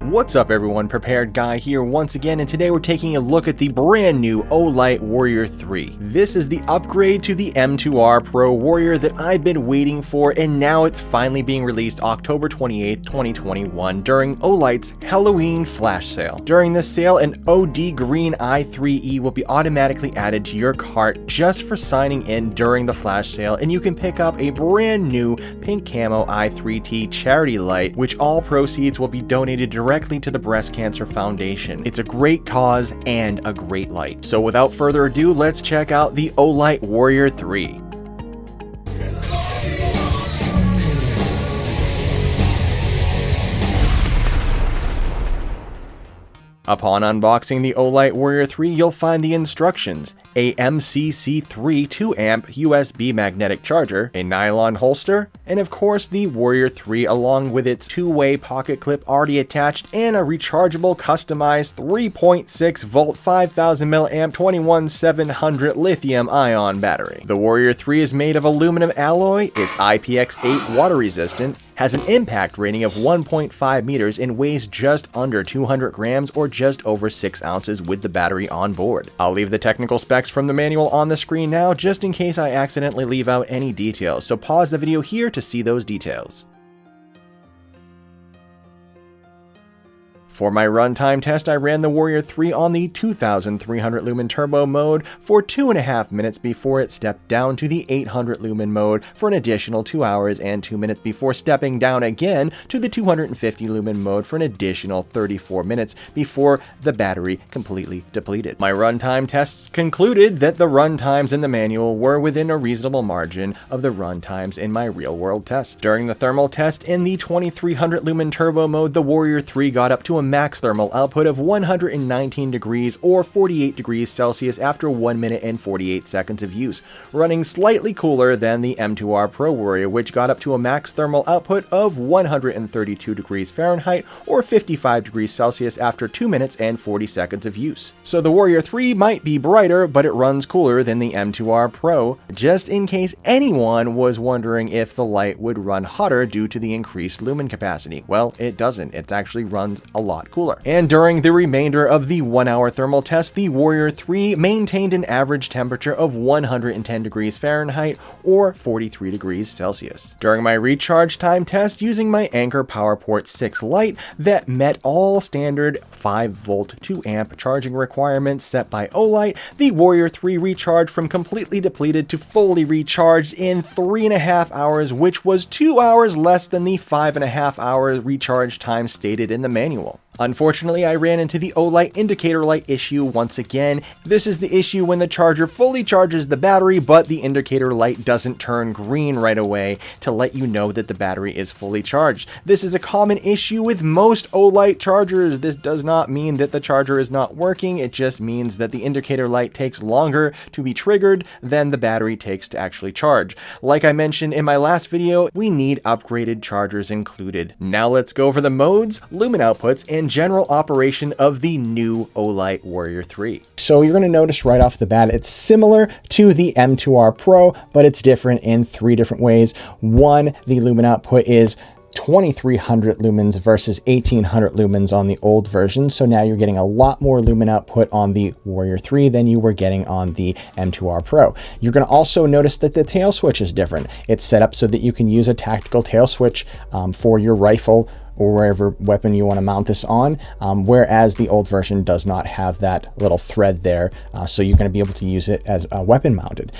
What's up everyone, Prepared Guy here once again, and today we're taking a look at the brand new Olight Warrior 3. This is the upgrade to the M2R Pro Warrior that I've been waiting for, and now it's finally being released October 28th, 2021 during Olight's Halloween flash sale. During this sale, an OD Green i3E will be automatically added to your cart just for signing in during the flash sale, and you can pick up a brand new pink camo i3T charity light, which all proceeds will be donated directly to the Breast Cancer Foundation. It's a great cause and a great light. So without further ado, let's check out the Olight Warrior 3. Upon unboxing the Olight Warrior 3, you'll find the instructions: a MCC3 2-amp USB magnetic charger, a nylon holster, and of course the Warrior 3 along with its two-way pocket clip already attached and a rechargeable customized 3.6 volt 5000 mAh 21700 lithium ion battery. The Warrior 3 is made of aluminum alloy, it's IPX8 water resistant, has an impact rating of 1.5 meters and weighs just under 200 grams or just over 6 ounces with the battery on board. I'll leave the technical specs from the manual on the screen now just in case I accidentally leave out any details, so pause the video here to see those details. For my runtime test, I ran the Warrior 3 on the 2300 lumen turbo mode for 2.5 minutes before it stepped down to the 800 lumen mode for an additional 2 hours and 2 minutes before stepping down again to the 250 lumen mode for an additional 34 minutes before the battery completely depleted. My runtime tests concluded that the runtimes in the manual were within a reasonable margin of the runtimes in my real-world test. During the thermal test in the 2300 lumen turbo mode, the Warrior 3 got up to a max thermal output of 119 degrees or 48 degrees Celsius after 1 minute and 48 seconds of use, running slightly cooler than the M2R Pro Warrior, which got up to a max thermal output of 132 degrees Fahrenheit or 55 degrees Celsius after 2 minutes and 40 seconds of use. So the Warrior 3 might be brighter, but it runs cooler than the M2R Pro, just in case anyone was wondering if the light would run hotter due to the increased lumen capacity. Well, it doesn't. It actually runs a lot cooler. And during the remainder of the 1 hour thermal test, the Warrior 3 maintained an average temperature of 110 degrees Fahrenheit or 43 degrees Celsius. During my recharge time test using my Anker PowerPort 6 Lite that met all standard 5 volt 2 amp charging requirements set by Olight, the Warrior 3 recharged from completely depleted to fully recharged in 3.5 hours, which was 2 hours less than the 5.5 hour recharge time stated in the manual. Unfortunately, I ran into the Olight indicator light issue once again. This is the issue when the charger fully charges the battery, but the indicator light doesn't turn green right away to let you know that the battery is fully charged. This is a common issue with most Olight chargers. This does not mean that the charger is not working, it just means that the indicator light takes longer to be triggered than the battery takes to actually charge. Like I mentioned in my last video, we need upgraded chargers included. Now let's go over the modes, lumen outputs, and general operation of the new Olight Warrior 3. So you're going to notice right off the bat, it's similar to the M2R Pro, but it's different in 3 different ways. One, the lumen output is 2300 lumens versus 1800 lumens on the old version. So now you're getting a lot more lumen output on the Warrior 3 than you were getting on the M2R Pro. You're going to also notice that the tail switch is different. It's set up so that you can use a tactical tail switch for your rifle or wherever weapon you want to mount this on, whereas the old version does not have that little thread there, so you're going to be able to use it as a weapon mounted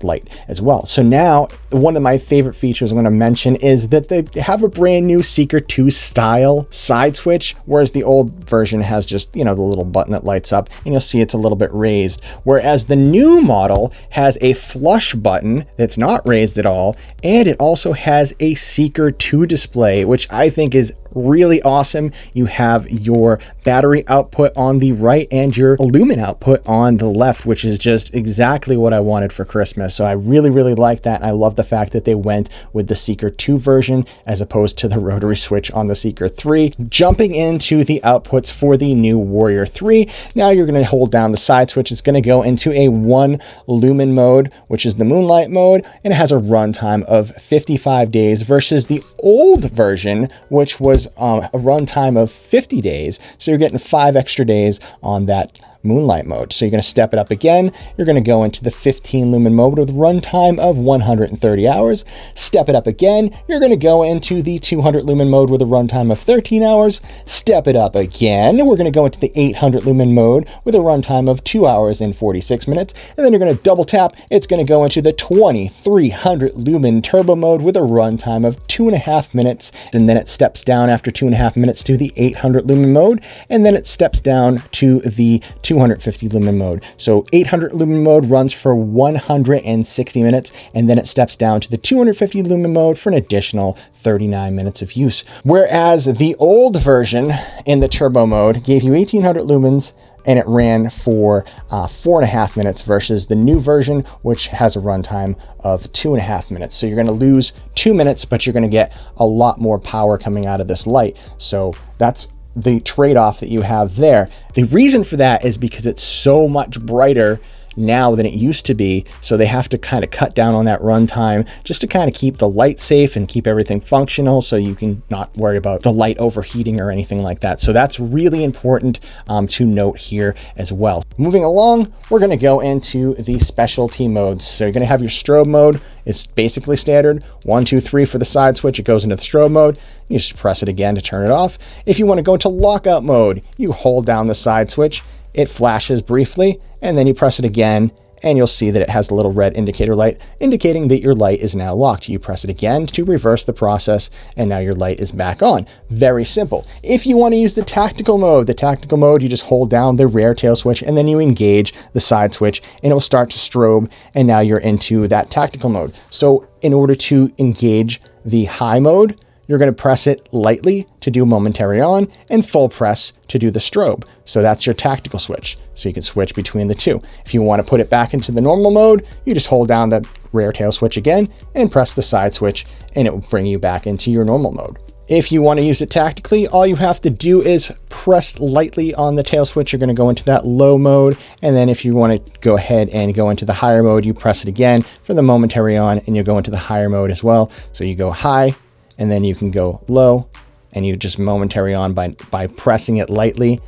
light as well. So now one of my favorite features I'm going to mention is that they have a brand new Seeker 2 style side switch, whereas the old version has just, you know, the little button that lights up, and you'll see it's a little bit raised, whereas the new model has a flush button that's not raised at all, and it also has a Seeker 2 display, which I think is really awesome. You have your battery output on the right and your lumen output on the left, which is just exactly what I wanted for Christmas. So I really like that. I love the fact that they went with the Seeker 2 version as opposed to the rotary switch on the Seeker 3. Jumping into the outputs for the new Warrior 3, now you're going to hold down the side switch. It's going to go into a 1 lumen mode, which is the Moonlight mode, and it has a runtime of 55 days versus the old version, which was has a runtime of 50 days. So you're getting 5 extra days on that Moonlight mode. So you're going to step it up again. You're going to go into the 15 lumen mode with runtime of 130 hours. Step it up again. You're going to go into the 200 lumen mode with a runtime of 13 hours. Step it up again. We're going to go into the 800 lumen mode with a runtime of 2 hours and 46 minutes. And then you're going to double tap. It's going to go into the 2300 lumen turbo mode with a runtime of 2.5 minutes. And then it steps down after 2.5 minutes to the 800 lumen mode. And then it steps down to the 250 lumen mode. So 800 lumen mode runs for 160 minutes, and then it steps down to the 250 lumen mode for an additional 39 minutes of use. Whereas the old version in the turbo mode gave you 1800 lumens and it ran for 4.5 minutes versus the new version, which has a runtime of 2.5 minutes. So you're going to lose 2 minutes, but you're going to get a lot more power coming out of this light. So that's the trade-off that you have there. The reason for that is because it's so much brighter now than it used to be, so they have to kind of cut down on that runtime just to kind of keep the light safe and keep everything functional, so you can not worry about the light overheating or anything like that. So that's really important to note here as well. Moving along, we're going to go into the specialty modes. So you're going to have your strobe mode. It's basically standard 1, 2, 3 for the side switch. It goes into the strobe mode. You just press it again to turn it off. If you want to go into lockout mode, you hold down the side switch. It flashes briefly, and then you press it again, and you'll see that it has a little red indicator light indicating that your light is now locked. You press it again to reverse the process, and now your light is back on. Very simple. If you want to use the tactical mode, you just hold down the rear tail switch, and then you engage the side switch, and it will start to strobe, and now you're into that tactical mode. So in order to engage the high mode, you're going to press it lightly to do momentary on and full press to do the strobe. So that's your tactical switch. So you can switch between the two. If you want to put it back into the normal mode, you just hold down the rear tail switch again and press the side switch, and it will bring you back into your normal mode. If you want to use it tactically, all you have to do is press lightly on the tail switch. You're going to go into that low mode. And then if you want to go ahead and go into the higher mode, you press it again for the momentary on, and you'll go into the higher mode as well. So you go high, and then you can go low, and you just momentary on by pressing it lightly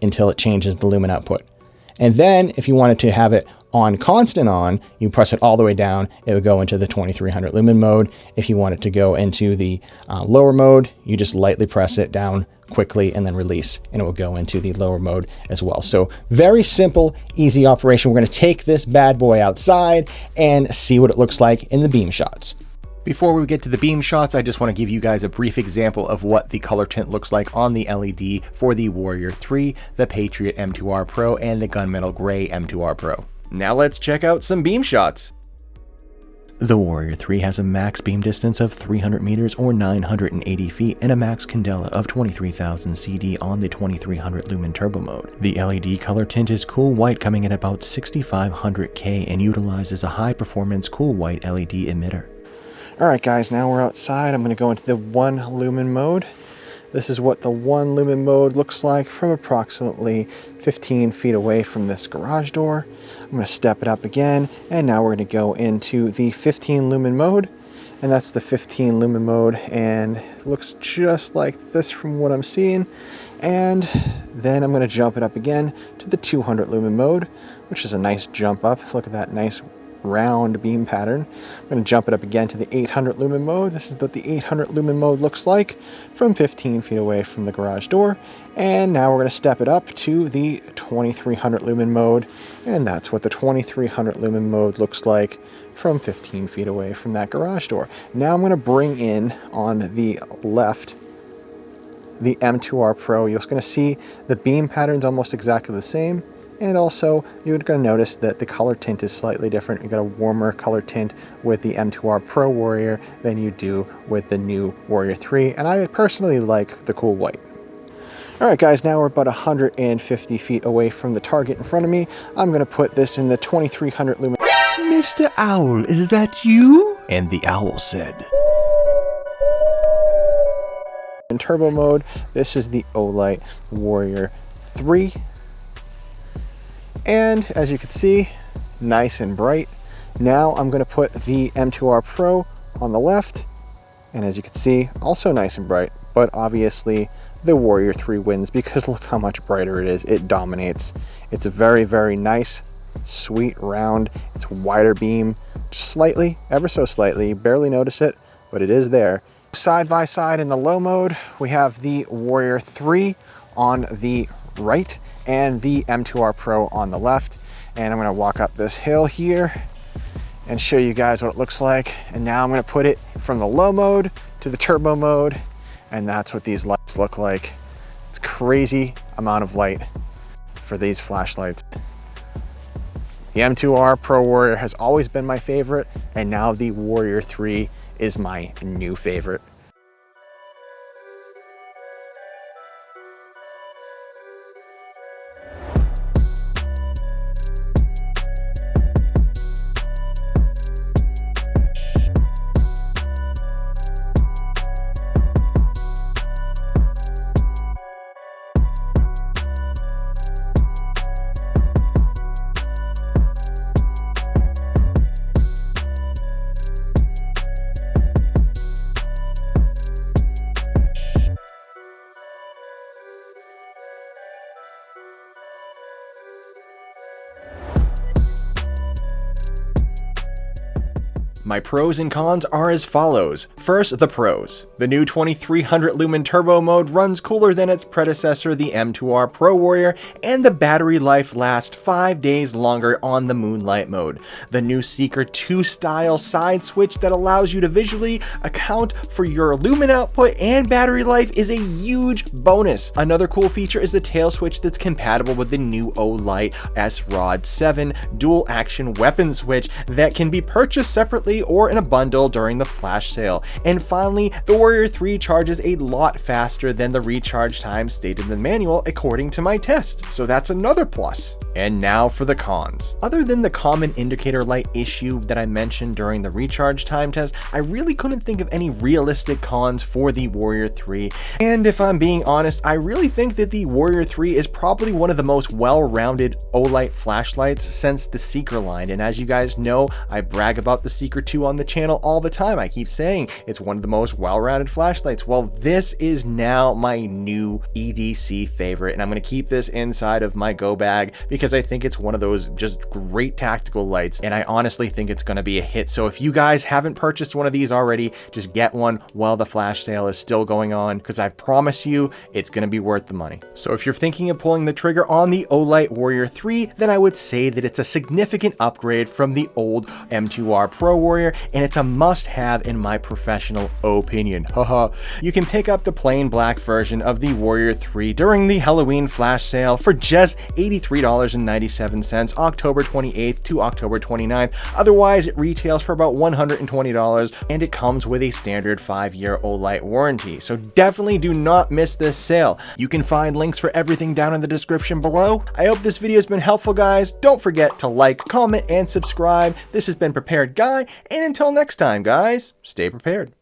until it changes the lumen output. And then if you wanted to have it on constant on, you press it all the way down, it would go into the 2300 lumen mode. If you want it to go into the lower mode, you just lightly press it down quickly and then release, and it will go into the lower mode as well. So very simple, easy operation. We're going to take this bad boy outside and see what it looks like in the beam shots. Before we get to the beam shots, I just want to give you guys a brief example of what the color tint looks like on the LED for the Warrior 3, the Patriot M2R Pro, and the Gunmetal Gray M2R Pro. Now let's check out some beam shots. The Warrior 3 has a max beam distance of 300 meters or 980 feet and a max candela of 23,000 CD on the 2300 lumen turbo mode. The LED color tint is cool white, coming in about 6500K, and utilizes a high performance cool white LED emitter. Alright guys, now we're outside. I'm going to go into the 1 lumen mode. This is what the 1 lumen mode looks like from approximately 15 feet away from this garage door. I'm going to step it up again, and now we're going to go into the 15 lumen mode. And that's the 15 lumen mode, and it looks just like this from what I'm seeing. And then I'm going to jump it up again to the 200 lumen mode, which is a nice jump up. Look at that nice round beam pattern. I'm going to jump it up again to the 800 lumen mode. This is what the 800 lumen mode looks like from 15 feet away from the garage door. And now we're going to step it up to the 2300 lumen mode, and that's what the 2300 lumen mode looks like from 15 feet away from that garage door. Now I'm going to bring in on the left the M2R Pro. You're going to see the beam pattern's almost exactly the same. And also, you're going to notice that the color tint is slightly different. You've got a warmer color tint with the M2R Pro Warrior than you do with the new Warrior 3. And I personally like the cool white. Alright guys, now we're about 150 feet away from the target in front of me. I'm going to put this in the 2300 lumen. Mr. Owl, is that you? And the owl said. In turbo mode, this is the Olight Warrior 3. And as you can see, nice and bright. Now I'm going to put the M2R Pro on the left, and as you can see, also nice and bright, but obviously the Warrior 3 wins because look how much brighter it is. It dominates. It's a very, very nice, sweet round. It's wider beam, just slightly, ever so slightly. You barely notice it, but it is there. Side by side in the low mode, we have the Warrior 3 on the right and the M2R Pro on the left. And I'm gonna walk up this hill here and show you guys what it looks like. And now I'm gonna put it from the low mode to the turbo mode, and that's what these lights look like. It's crazy amount of light for these flashlights. The M2R Pro Warrior has always been my favorite, and now the Warrior 3 is my new favorite. My pros and cons are as follows. First, the pros. The new 2300 lumen turbo mode runs cooler than its predecessor, the M2R Pro Warrior, and the battery life lasts 5 days longer on the Moonlight mode. The new Seeker 2 style side switch that allows you to visually account for your lumen output and battery life is a huge bonus. Another cool feature is the tail switch that's compatible with the new Olight S-Rod 7 dual action weapon switch that can be purchased separately or in a bundle during the flash sale. And finally, the Warrior 3 charges a lot faster than the recharge time stated in the manual according to my test, so that's another plus. And now for the cons. Other than the common indicator light issue that I mentioned during the recharge time test, I really couldn't think of any realistic cons for the Warrior 3. And if I'm being honest, I really think that the Warrior 3 is probably one of the most well-rounded Olight flashlights since the Seeker line. And as you guys know, I brag about the Seeker 2 on the channel all the time. I keep saying it's one of the most well-rounded flashlights. Well, this is now my new EDC favorite, and I'm going to keep this inside of my go bag because I think it's one of those just great tactical lights, and I honestly think it's going to be a hit. So if you guys haven't purchased one of these already, just get one while the flash sale is still going on, because I promise you it's going to be worth the money. So if you're thinking of pulling the trigger on the Olight Warrior 3, then I would say that it's a significant upgrade from the old M2R Pro Warrior, and it's a must-have in my professional opinion. Haha. You can pick up the plain black version of the Warrior 3 during the Halloween flash sale for just $83.97 October 28th to October 29th. Otherwise, it retails for about $120, and it comes with a standard 5-year Olight warranty. So definitely do not miss this sale. You can find links for everything down in the description below. I hope this video has been helpful, guys. Don't forget to like, comment, and subscribe. This has been Prepared Guy, and until next time, guys, stay prepared.